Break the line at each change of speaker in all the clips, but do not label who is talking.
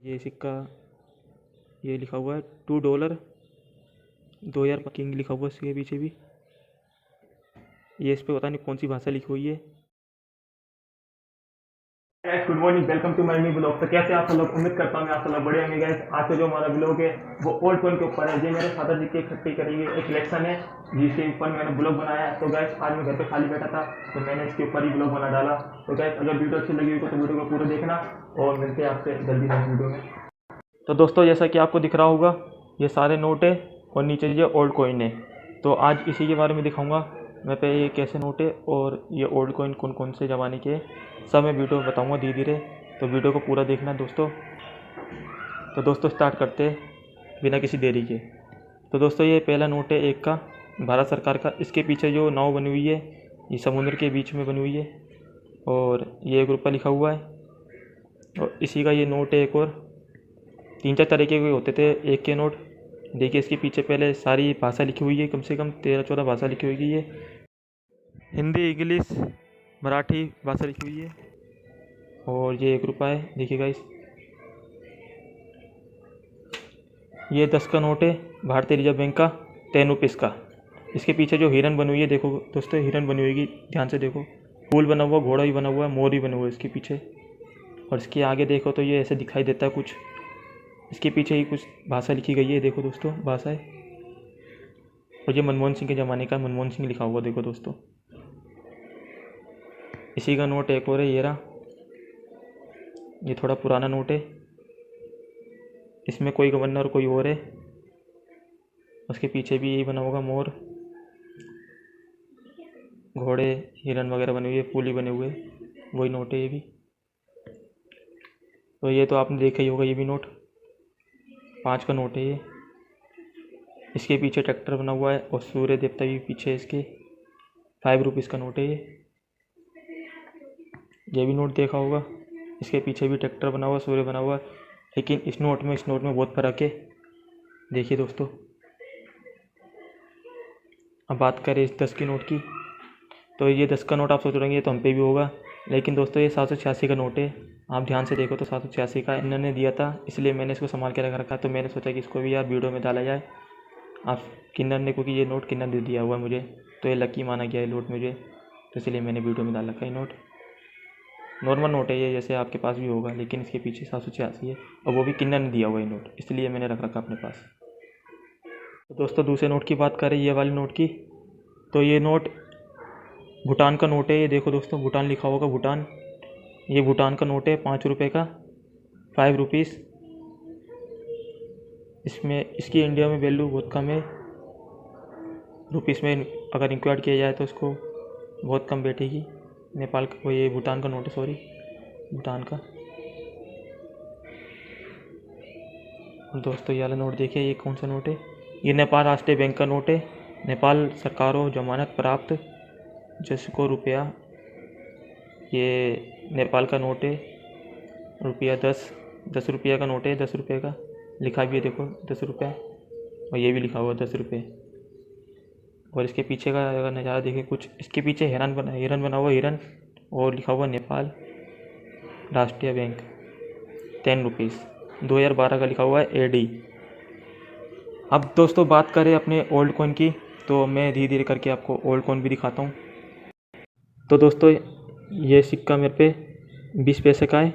ये सिक्का ये लिखा हुआ है $2 2000 किंग लिखा हुआ है इसके पीछे भी। ये इस पे पता नहीं कौन सी भाषा लिखी हुई है।
Guys good morning, welcome to my new blog. तो कैसे आप सब लोग, उम्मीद करता हूँ आप सब लोग बढ़िया होंगे। गाइस आज का जो हमारा ब्लॉग है वो ओल्ड कॉइन के ऊपर है। ये मेरे फादर जी की इकट्ठी करी हुई एक कलेक्शन है जिसके ऊपर मैंने ब्लॉग बनाया है। तो गाइस आज मैं घर पे खाली बैठा था तो मैंने इसके ऊपर ही ब्लॉग बना डाला। तो गाइस अगर वीडियो अच्छी लगी हो तो वीडियो को पूरा देखना और मिलते हैं आपसे जल्दी नेक्स्ट वीडियो में। तो दोस्तों जैसा कि आपको दिख रहा होगा ये सारे नोट है और नीचे ये ओल्ड कॉइन है। तो आज इसी के बारे में दिखाऊंगा मैं पे ये कैसे नोट है और ये ओल्ड कॉइन कौन कौन से ज़माने के सब मैं वीडियो में बताऊंगा धीरे धीरे। तो वीडियो को पूरा देखना दोस्तों। तो दोस्तों स्टार्ट करते हैं बिना किसी देरी के। तो दोस्तों ये पहला नोट है एक का भारत सरकार का। इसके पीछे जो नाव बनी हुई है ये समुद्र के बीच में बनी हुई है और ये ₹1 लिखा हुआ है। और इसी का ये नोट है एक और 3-4 तरीके के होते थे एक के नोट। देखिए इसके पीछे पहले सारी भाषा लिखी हुई है, कम से कम 13-14 भाषा लिखी हुई है। हिंदी, इंग्लिश, मराठी भाषा लिखी हुई है। और ये ₹1 है, देखिए गाइस। ये 10 का नोट है भारतीय रिजर्व बैंक का, ₹10 का। इसके पीछे जो हिरन बनी हुई है देखो दोस्तों, हिरन बनी हुई है, ध्यान से देखो। फूल बना हुआ, घोड़ा भी बना हुआ है, मोर भी बना हुआ है इसके पीछे। और इसके आगे देखो तो ये ऐसे दिखाई देता है कुछ। इसके पीछे ही कुछ भाषा लिखी गई है, देखो दोस्तों भाषा है। और ये मनमोहन सिंह के ज़माने का मनमोहन सिंह लिखा हुआ देखो दोस्तों। इसी का नोट एक और है, ये रहा। ये थोड़ा पुराना नोट है, इसमें कोई गवर्नर कोई और है। उसके पीछे भी यही बना होगा, मोर, घोड़े, हिरन वगैरह बने हुए, फूल ही बने हुए, वही नोट है ये भी। तो ये तो आपने देखा ही होगा, ये भी नोट 5 का नोट है ये। इसके पीछे ट्रैक्टर बना हुआ है और सूर्य देवता भी पीछे है इसके। ₹5 का नोट है ये भी नोट देखा होगा। इसके पीछे भी ट्रैक्टर बना हुआ, सूर्य बना हुआ, लेकिन इस नोट में बहुत फ़र्क है। देखिए दोस्तों, अब बात करें इस 10 की नोट की। तो ये 10 का नोट आप सोच रहे हैं ये तो हम पे भी होगा, लेकिन दोस्तों ये 786 का नोट है। आप ध्यान से देखो तो 786 का इन्होंने दिया था, इसलिए मैंने इसको संभाल के रख रखा। तो मैंने सोचा कि इसको भी यार वीडियो में डाला जाए। आप किन्नर ने, क्योंकि ये नोट किन्नर ने दिया हुआ है मुझे, तो ये लकी माना गया है नोट मुझे, तो इसलिए मैंने वीडियो में डाल रखा है। नोट नॉर्मल नोट है ये, जैसे आपके पास भी होगा, लेकिन इसके पीछे 786 है और वो भी किन्नर ने दिया हुआ है नोट, इसलिए मैंने रख रखा अपने पास। तो दोस्तों दूसरे नोट की बात करें, ये वाले नोट की। तो ये नोट भूटान का नोट है, ये देखो दोस्तों, भूटान लिखा होगा, भूटान। ये भूटान का नोट है ₹5 का, ₹5। इसमें इसकी इंडिया में वैल्यू बहुत कम है, रुपीस में अगर इंक्वायर किया जाए तो इसको बहुत कम बैठेगी। नेपाल का, वो ये भूटान का नोट है, सॉरी भूटान का। और दोस्तों ये वाला नोट देखिए, ये कौन सा नोट है? ये नेपाल राष्ट्रीय बैंक का नोट है। नेपाल सरकारों जमानत प्राप्त जसको रुपया, ये नेपाल का नोट है। रुपया 10 का नोट है, ₹10 का लिखा भी है देखो, ₹10। और ये भी लिखा हुआ ₹10। और इसके पीछे का अगर नज़ारा देखें कुछ, इसके पीछे हिरन बना हुआ, हिरन, और लिखा हुआ नेपाल राष्ट्रीय बैंक, ₹10, 2012 का लिखा हुआ है AD। अब दोस्तों बात करें अपने ओल्ड कॉइन की, तो मैं धीरे धीरे करके आपको ओल्ड कॉइन भी दिखाता हूँ। तो दोस्तों ये सिक्का मेरे पे 20 पैसे का है।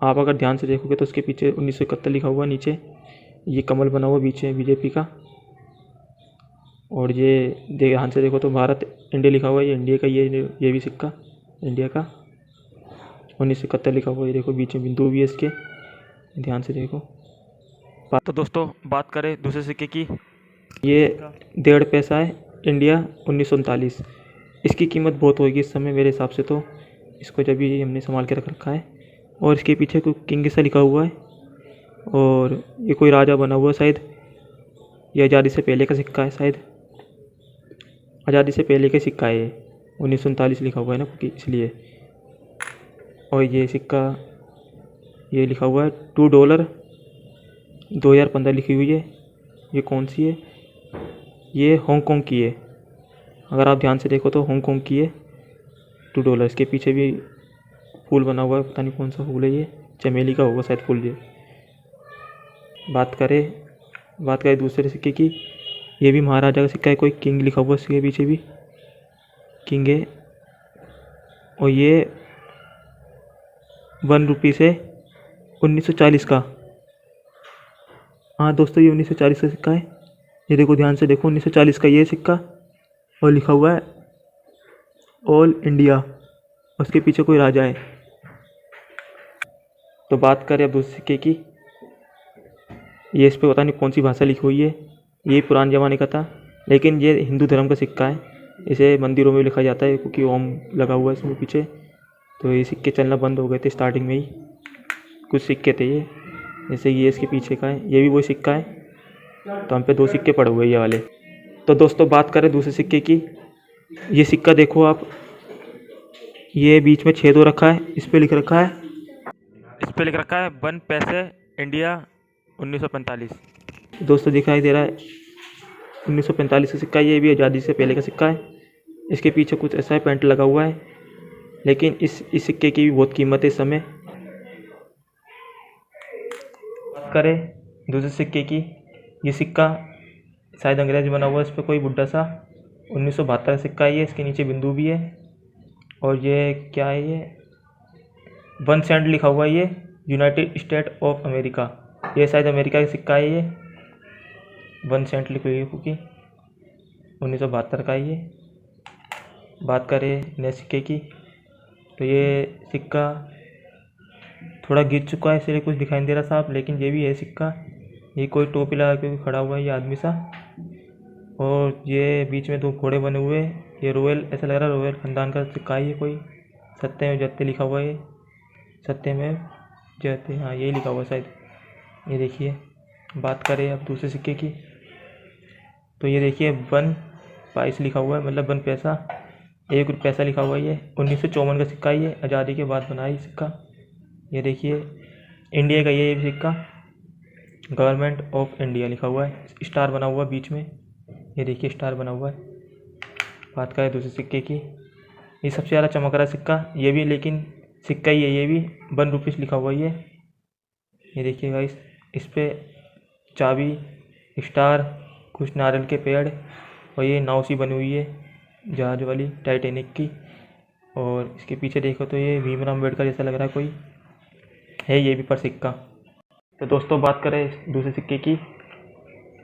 आप अगर ध्यान से देखोगे तो उसके पीछे 1971 लिखा हुआ नीचे। ये कमल बना हुआ पीछे BJP का। और ये ध्यान से देखो तो भारत इंडिया लिखा हुआ है, ये इंडिया का, ये भी सिक्का इंडिया का, 1971 लिखा हुआ है। ये देखो बीच में बिंदु भी है इसके, ध्यान से देखो। तो दोस्तों बात करें दूसरे सिक्के की, ये ₹1.5 है, इंडिया 1939। इसकी कीमत बहुत होगी इस समय मेरे हिसाब से, तो इसको जब भी हमने संभाल के रख रखा है। और इसके पीछे कोई किंग सा लिखा हुआ है और ये कोई राजा बना हुआ है शायद। ये आज़ादी से पहले का सिक्का है शायद, आज़ादी से पहले का सिक्का है ये, 1939 लिखा हुआ है ना क्योंकि, इसलिए। और ये सिक्का ये लिखा हुआ है $2, 2015 लिखी हुई है। ये कौन सी है? ये हांगकांग की है, अगर आप ध्यान से देखो तो हांगकांग की है, $2। इसके पीछे भी फूल बना हुआ है, पता नहीं कौन सा फूल है, ये चमेली का होगा शायद फूल ये।
बात करें दूसरे सिक्के की, ये भी महाराजा का सिक्का है, कोई किंग लिखा हुआ है इसके पीछे भी, किंग है। और ये 1 रुपीस है 1940 का। हाँ दोस्तों, ये 1940 का सिक्का है। ये देखो, ध्यान से देखो, 1940 का ये सिक्का, और लिखा हुआ है ऑल इंडिया, उसके पीछे कोई राजा है। तो बात करें अब दूसरे सिक्के की, ये इस पे पता नहीं कौन सी भाषा लिखी हुई है, ये पुराने ज़माने का था, लेकिन ये हिंदू धर्म का सिक्का है। इसे मंदिरों में लिखा जाता है क्योंकि ओम लगा हुआ है इसमें पीछे। तो ये सिक्के चलना बंद हो गए थे स्टार्टिंग में ही, कुछ सिक्के थे ये, जैसे ये इसके पीछे का है, ये भी वही सिक्का है। तो हम पे 2 सिक्के पड़े हुए ये वाले। तो दोस्तों बात करें दूसरे सिक्के की, ये सिक्का देखो आप, ये बीच में छेद हो रखा है, इस पे लिख रखा है 1 पैसे इंडिया 1945। दोस्तों दिखाई दे रहा है 1945 का सिक्का, ये भी आज़ादी से पहले का सिक्का है। इसके पीछे कुछ ऐसा है, पेंट लगा हुआ है, लेकिन इस सिक्के की भी बहुत कीमत है इस समय। बात करें दूसरे सिक्के की, ये सिक्का शायद अंग्रेज बना हुआ है, इस पर कोई बुड्ढा सा 1972 का सिक्का है ये, इसके नीचे बिंदु भी है। और ये क्या है, ये 1 सेंट लिखा हुआ है, ये यूनाइटेड स्टेट ऑफ अमेरिका, ये शायद अमेरिका का सिक्का है ये, 1 सेंट लिखी हुई है क्योंकि 1972 का है ये। बात करें नए सिक्के की, तो ये सिक्का थोड़ा गिर चुका है, इसलिए कुछ दिखाई नहीं दे रहा साहब, लेकिन ये भी है सिक्का। ये कोई टोपी लगा के खड़ा हुआ है ये आदमी सा, और ये बीच में 2 घोड़े बने हुए हैं, ये रॉयल, ऐसा लग रहा है रॉयल ख़ानदान का सिक्का है ये कोई, सत्यमेव जयते लिखा हुआ है ये, सत्यमेव जयते, हाँ यही लिखा हुआ है शायद, ये देखिए। बात करें अब दूसरे सिक्के की, तो ये देखिए 1 पैसा लिखा हुआ है, मतलब 1 पैसा, 1 पैसा लिखा हुआ है ये, 1954 का सिक्का है ये, आज़ादी के बाद बना है ये सिक्का। ये देखिए इंडिया का ये सिक्का, गवर्नमेंट ऑफ इंडिया लिखा हुआ है, स्टार बना हुआ है बीच में, ये देखिए स्टार बना हुआ है। बात करें दूसरे सिक्के की, ये सबसे ज़्यादा चमक रहा है सिक्का, ये भी लेकिन सिक्का ही है, ये भी 1 रुपीस लिखा हुआ है ये देखिए गाइस, इस पर चाबी, स्टार, कुछ नारियल के पेड़, और ये नाव सी बनी हुई है जहाज वाली टाइटैनिक की। और इसके पीछे देखो तो ये भीमराव अम्बेडकर जैसा लग रहा है कोई है ये भी पर सिक्का। तो दोस्तों बात करें दूसरे सिक्के की,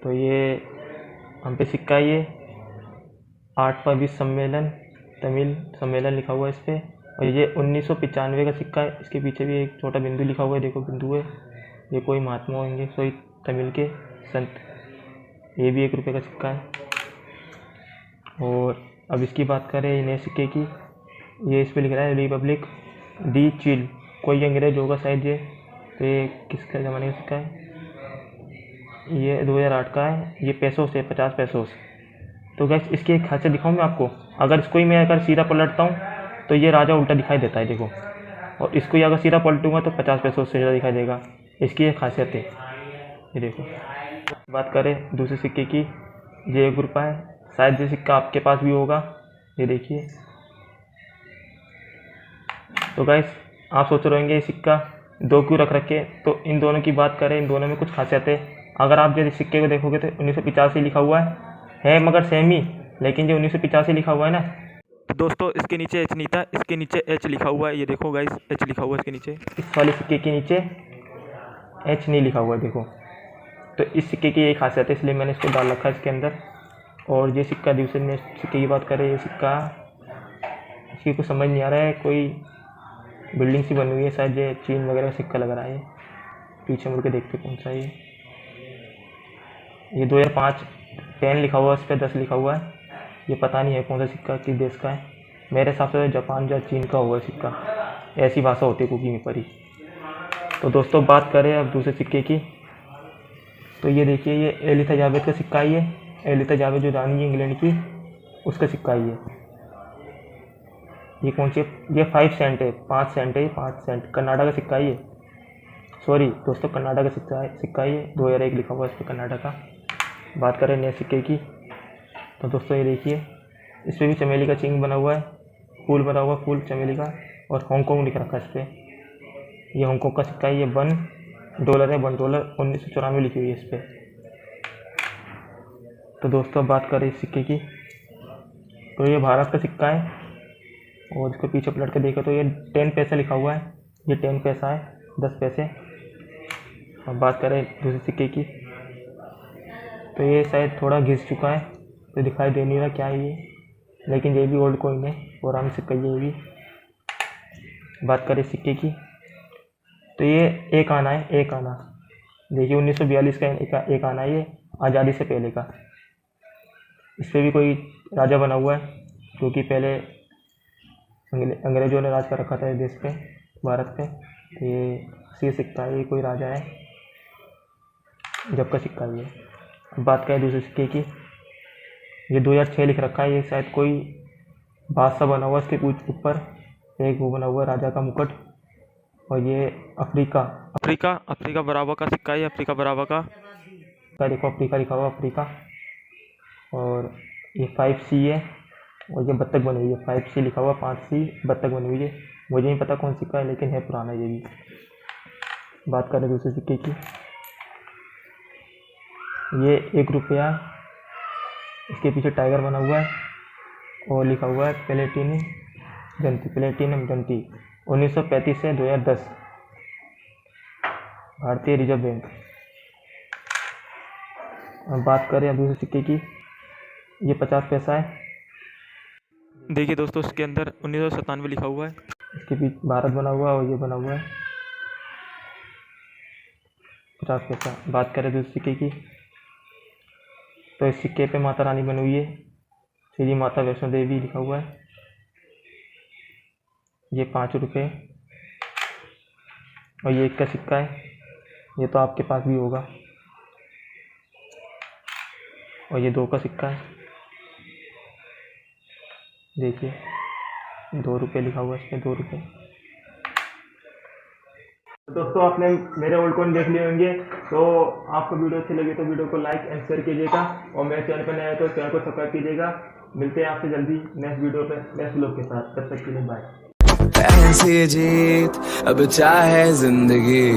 तो ये हम पे सिक्का है ये 8वां विश्व सम्मेलन, तमिल सम्मेलन लिखा हुआ है इस पर, और ये 1995 का सिक्का है। इसके पीछे भी एक छोटा बिंदु लिखा हुआ है, देखो बिंदु है, ये कोई महात्मा होंगे कोई तमिल के संत, ये भी 1 रुपये का सिक्का है। और अब इसकी बात करें नए सिक्के की, ये इस पर लिख रहा है रिपब्लिक डी चिल, कोई अंग्रेज होगा शायद ये। तो ये किसके ज़माने का सिक्का है, ये 2008 का है, ये पैसों से 50 पैसों से। तो गैस इसकी एक खासियत दिखाऊँ मैं आपको, अगर इसको ही मैं अगर सीधा पलटता हूँ तो ये राजा उल्टा दिखाई देता है देखो, और इसको ही अगर सीधा पलटूंगा तो 50 पैसों से ज़्यादा दिखाई देगा, इसकी एक खासियत है ये देखो। बात करें दूसरे सिक्के की, ये 1 रुपया है, शायद ये सिक्का आपके पास भी होगा, ये देखिए। तो गाइस आप सोच रहे होंगे ये सिक्का 2 क्यों रख रखे, तो इन दोनों की बात करें, इन दोनों में कुछ खासियत है। अगर आप जैसे सिक्के को देखोगे तो 1985 लिखा हुआ है मगर सेम ही, लेकिन जो 1985 लिखा हुआ है ना, तो दोस्तों इसके नीचे एच नहीं था, इसके नीचे एच लिखा हुआ है, ये देखो गाइस एच लिखा हुआ है इसके नीचे, इस वाले सिक्के के नीचे एच नहीं लिखा हुआ है देखो। तो इस सिक्के की यही खासियत है, इसलिए मैंने इसको डाल रखा है इसके अंदर। और ये सिक्का, दूसरे सिक्के की बात करें, ये सिक्का इसकी कुछ समझ नहीं आ रहा है, कोई बिल्डिंग सी बनी हुई है, शायद ये चीन वगैरह का सिक्का लग रहा है। पीछे मुड़ के देखते कौन सा है ये 2005, 10 लिखा हुआ है, इस पर 10 लिखा हुआ है, ये पता नहीं है कौन सा सिक्का किस देश का है, मेरे हिसाब से जापान या चीन का हुआ सिक्का, ऐसी भाषा होती है कुकिंग पर ही। तो दोस्तों बात करें अब दूसरे सिक्के की, तो ये देखिए ये एलिजाबेथ का सिक्का है, ये एलिजाबेथ जो रानी है इंग्लैंड की, उसका सिक्का है ये कौन सी, ये 5 सेंट है, 5 सेंट है, 5 सेंट कनाडा का सिक्का है ये, सॉरी दोस्तों कनाडा का सिक्का है ये, 2001 लिखा हुआ है इस पर कनाडा का। बात करें नए सिक्के की, तो दोस्तों ये देखिए इस पर भी चमेली का चिन्ह बना हुआ है, फूल बना हुआ, फूल चमेली का, और हांगकांग लिख रखा है इस पर, ये हांगकांग का सिक्का है, ये 1 डॉलर है, $1 1994 लिखी हुई है इस पर। तो दोस्तों अब बात करें इस सिक्के की, तो ये भारत का सिक्का है और इसको पीछे पलट के देखें तो ये 10 पैसा लिखा हुआ है, ये 10 पैसा है, 10 पैसे। अब बात करें दूसरे सिक्के की, तो ये शायद थोड़ा घिस चुका है तो दिखाई दे नहीं रहा क्या है ये, लेकिन ये भी ओल्ड कॉइन है, पुराना सिक्का ये भी। बात करें सिक्के की, तो ये एक आना है, एक आना देखिए 1942 का एक आना है, ये आज़ादी से पहले का। इस पर भी कोई राजा बना हुआ है, क्योंकि पहले अंग्रेज़ों ने राज कर रखा था इस देश पे, भारत पे। तो ये सिक्का है, ये कोई राजा है जब का सिक्का है ये। अब बात करें दूसरे सिक्के की, ये 2006 लिख रखा है, ये शायद कोई बादशाह बना हुआ इसके ऊपर, एक वो बना हुआ राजा का मुकुट। और ये अफ्रीका बराबर का सिक्का है, अफ्रीका बराबर का देखो, अफ्रीका लिखा हुआ अफ्रीका। और ये 5C है और ये बत्तख बनी हुई है, 5C लिखा हुआ, 5C बत्तख बनी हुई है। मुझे नहीं पता कौन सिक्का है, लेकिन है पुराना ये भी। बात करें दूसरे सिक्के की, ये ₹1, इसके पीछे टाइगर बना हुआ है और लिखा हुआ है प्लेटिनम जयंती 1935 से 2010, भारतीय रिजर्व बैंक। अब बात करें अब दूसरे सिक्के की, ये 50 पैसा है।
देखिए दोस्तों इसके अंदर 1997 लिखा हुआ है,
इसके पीछे भारत बना हुआ है और ये बना हुआ है 50 पैसा। बात करें दूसरे सिक्के की, तो इस सिक्के पे माता रानी बनी हुई है, श्री माता वैष्णो देवी लिखा हुआ है। ये ₹5 और ये 1 का सिक्का है, ये तो आपके पास भी होगा। और ये 2 का सिक्का है, देखिए ₹2 लिखा हुआ है इसमें, ₹2। दोस्तों आपने मेरे ओल्ड कॉइन देख लिए होंगे, तो आपको वीडियो अच्छी लगी तो वीडियो को लाइक एंड शेयर कीजिएगा, और मेरे चैनल पर नया है तो चैनल को सब्सक्राइब कीजिएगा। मिलते हैं आपसे जल्दी नेक्स्ट वीडियो पे नेक्स्ट व्लॉग के साथ, तब तक के लिए बाय।
ऐसी जीत अब चाहे जिंदगी।